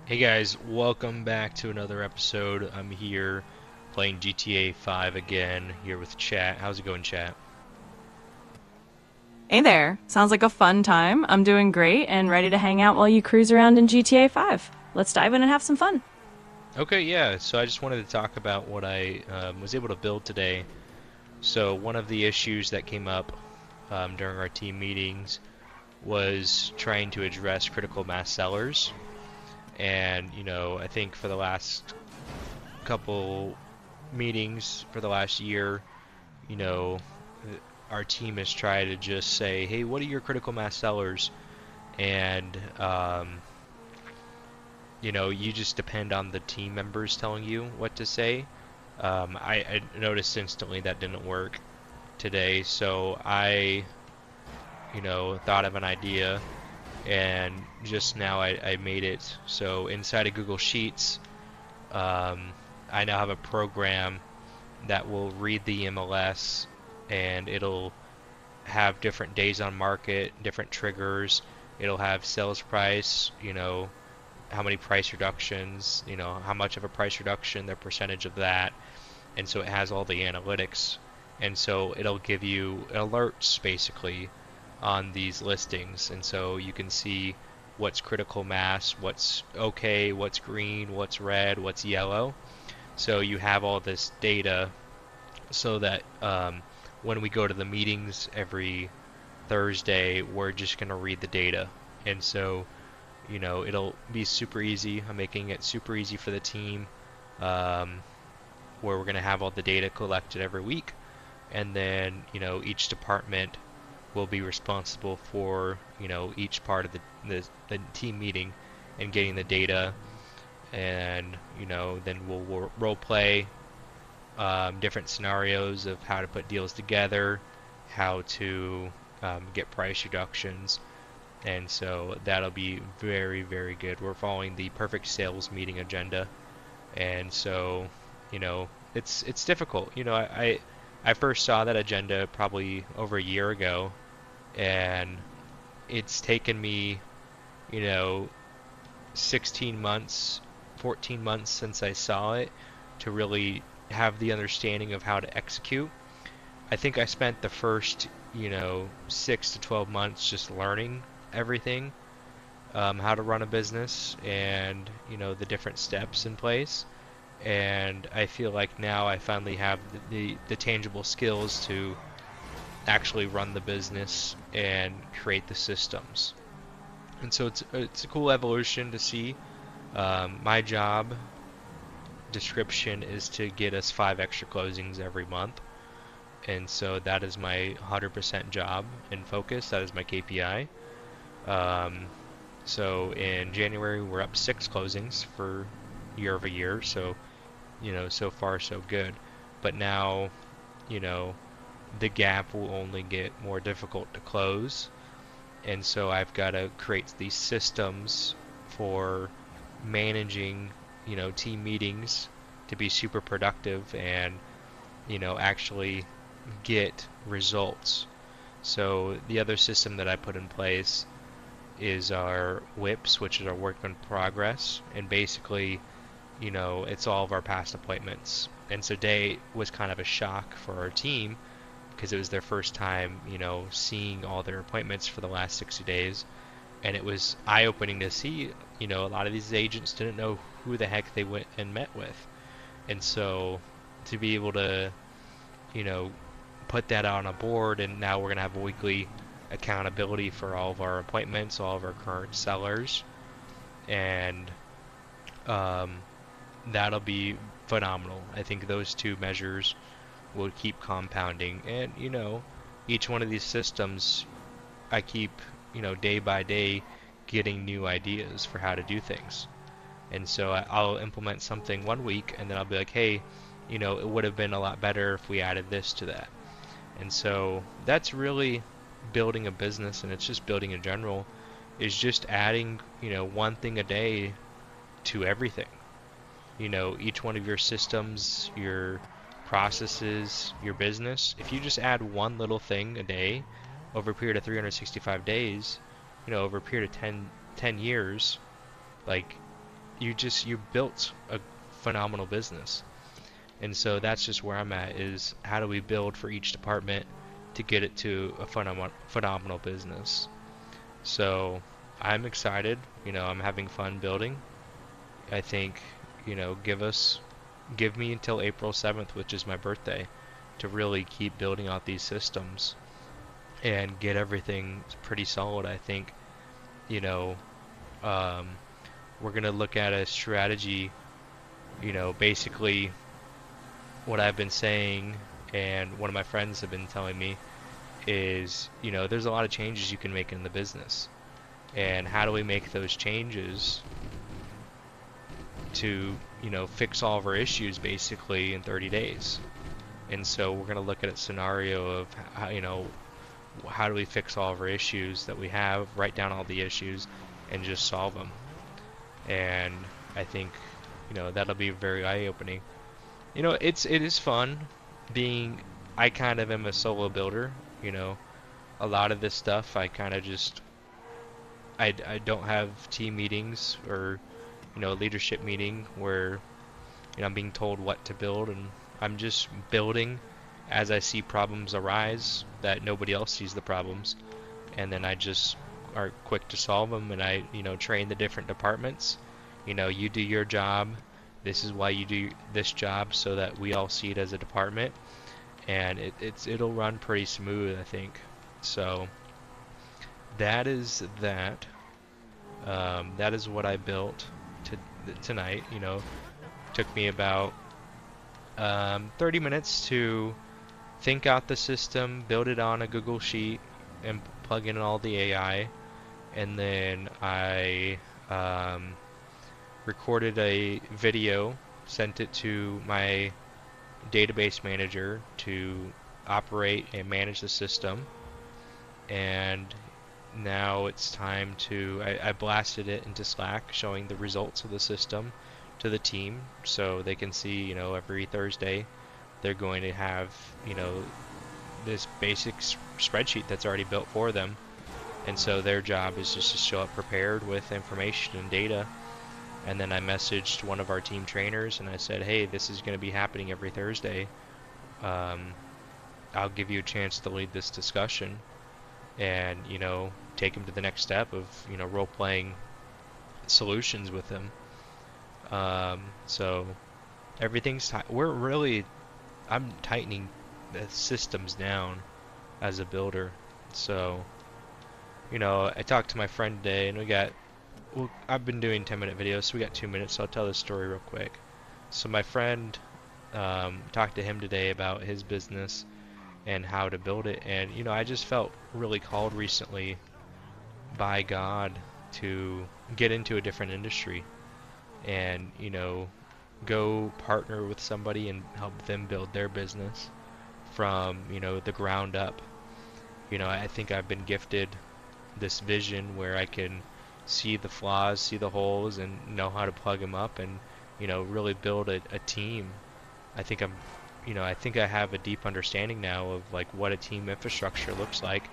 Hey guys, welcome back to another episode. I'm here playing GTA 5 again, here with chat. How's it going, chat? Hey there. Sounds like a fun time. I'm doing great and ready to hang out while you cruise around in GTA 5. Let's dive in and have some fun. Okay, yeah, so I just wanted to talk about what I was able to build today. So, one of the issues that came up during our team meetings was trying to address critical mass sellers. And, I think for the last couple meetings, for the last year, you know, our team has tried to just say, hey, what are your critical mass sellers? And you just depend on the team members telling you what to say. I noticed instantly that didn't work today, so I thought of an idea, and just now I made it. So inside of Google Sheets, um, I now have a program that will read the MLS, and it'll have different days on market, different triggers. It'll have sales price, how many price reductions, how much of a price reduction, the percentage of that. And so it has all the analytics. And so it'll give you alerts basically on these listings. And so you can see what's critical mass, what's okay, what's green, what's red, what's yellow. So you have all this data so that when we go to the meetings every Thursday, we're just going to read the data. And so it'll be super easy. I'm making it super easy for the team, um, where we're going to have all the data collected every week, and then each department will be responsible for each part of the team meeting and getting the data, and then we'll role play different scenarios of how to put deals together, how to get price reductions. And so that'll be very, very good. We're following the perfect sales meeting agenda. And so, it's difficult. I first saw that agenda probably over a year ago, and it's taken me, you know, 16 months, 14 months since I saw it to really have the understanding of how to execute. I think I spent the first, 6 to 12 months just learning everything, how to run a business, and the different steps in place. And I feel like now I finally have the tangible skills to actually run the business and create the systems. And so it's a cool evolution to see. My job description is to get us 5 extra closings every month, and so that is my 100% job and focus. That is my KPI. Um, so in January we're up 6 closings for year over year. So so far so good. But now, you know, the gap will only get more difficult to close. And so I've got to create these systems for managing, team meetings to be super productive and, actually get results. So the other system that I put in place is our WIPs, which is our work in progress. And basically, it's all of our past appointments. And so today was kind of a shock for our team because it was their first time, seeing all their appointments for the last 60 days. And it was eye-opening to see, a lot of these agents didn't know who the heck they went and met with. And so to be able to, you know, put that on a board, and now we're going to have a weekly accountability for all of our appointments, all of our current sellers, and um, that'll be phenomenal. I think those two measures will keep compounding, and each one of these systems, I keep, day by day, getting new ideas for how to do things. And so I'll implement something one week, and then I'll be like, hey, it would have been a lot better if we added this to that. And so that's really building a business, and it's just building in general, is just adding, one thing a day to everything. Each one of your systems, your processes, your business, if you just add one little thing a day over a period of 365 days, over a period of ten years, like you built a phenomenal business. And so that's just where I'm at, is how do we build for each department to get it to a phenomenal business. So I'm excited, I'm having fun building. I think, give me until April 7th, which is my birthday, to really keep building out these systems and get everything pretty solid. I think, you know, um, we're going to look at a strategy, basically what I've been saying and one of my friends have been telling me is, there's a lot of changes you can make in the business. And how do we make those changes to, fix all of our issues basically in 30 days? And so we're going to look at a scenario of how do we fix all of our issues that we have, write down all the issues, and just solve them. And I think, that'll be very eye-opening. It is fun being, I kind of am a solo builder, a lot of this stuff I kind of just, I don't have team meetings or, leadership meeting where, I'm being told what to build, and I'm just building as I see problems arise that nobody else sees the problems, and then I just are quick to solve them, and I, train the different departments. You do your job. This is why you do this job, so that we all see it as a department, and it'll run pretty smooth, I think. So that is that. That is what I built tonight. Took me about 30 minutes to think out the system, build it on a Google Sheet, and plug in all the AI, and then I recorded a video, sent it to my database manager to operate and manage the system, and now it's time to, I blasted it into Slack showing the results of the system to the team so they can see, every Thursday they're going to have, this basic spreadsheet that's already built for them, and so their job is just to show up prepared with information and data. And then I messaged one of our team trainers and I said, hey, this is going to be happening every Thursday. I'll give you a chance to lead this discussion and, take them to the next step of, role-playing solutions with them. So everything's, I'm tightening the systems down as a builder. So, I talked to my friend today and I've been doing 10-minute videos, so we got 2 minutes, so I'll tell this story real quick. So my friend, talked to him today about his business and how to build it, and I just felt really called recently by God to get into a different industry and go partner with somebody and help them build their business from the ground up. I think I've been gifted this vision where I can see the flaws, see the holes, and know how to plug them up, and really build a team. I think I have a deep understanding now of like what a team infrastructure looks like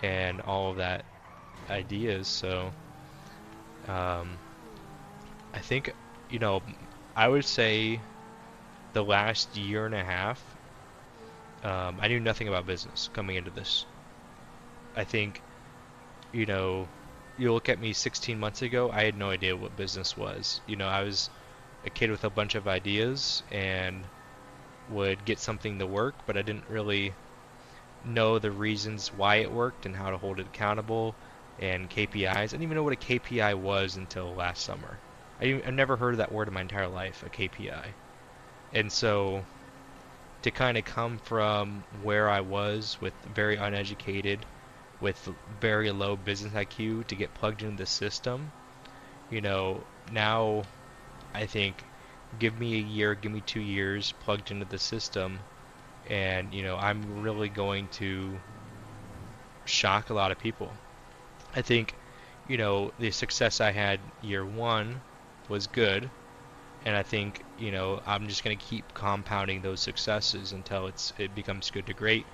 and all of that ideas. So I think I would say the last year and a half, I knew nothing about business coming into this. I think you look at me 16 months ago, I had no idea what business was. I was a kid with a bunch of ideas and would get something to work, but I didn't really know the reasons why it worked and how to hold it accountable and KPIs. I didn't even know what a KPI was until last summer. I've never heard of that word in my entire life, a KPI. And so to kind of come from where I was with very uneducated, with very low business IQ, to get plugged into the system, now I think give me a year, give me 2 years plugged into the system, and I'm really going to shock a lot of people. I think the success I had year one was good, and I think I'm just going to keep compounding those successes until it becomes good to great.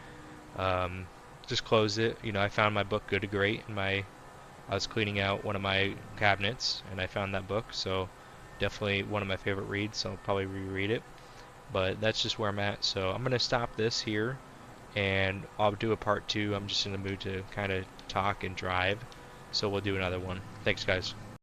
Just close it. I found my book Good to Great, and I was cleaning out one of my cabinets and I found that book, so Definitely one of my favorite reads, so I'll probably reread it. But that's just where I'm at. So I'm gonna stop this here, and I'll do a part 2. I'm just in the mood to kind of talk and drive, so we'll do another one. Thanks, guys.